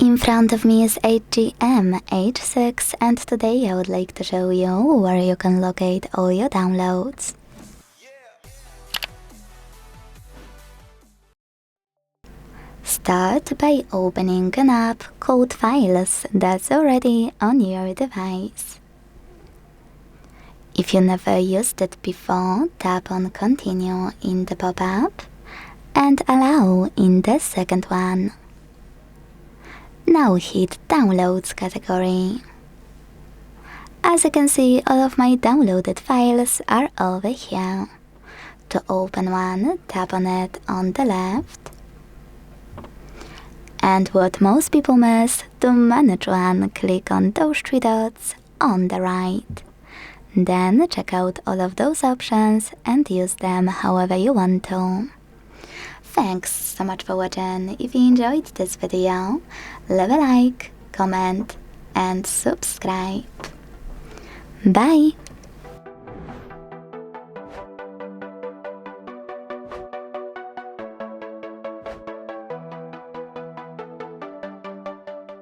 In front of me is AGM H6 and today I would like to show you where you can locate all your downloads. Start by opening an app called Files that's already on your device. If you never used it before, tap on Continue in the pop-up and Allow in the second one. Now hit Downloads category. As you can see, all of my downloaded files are over here. To open one, tap on it on the left. And what most people miss, to manage one, click on those three dots on the right. Then check out all of those options and use them however you want to. Thanks so much for watching. If you enjoyed this video, leave a like, comment and subscribe. Bye!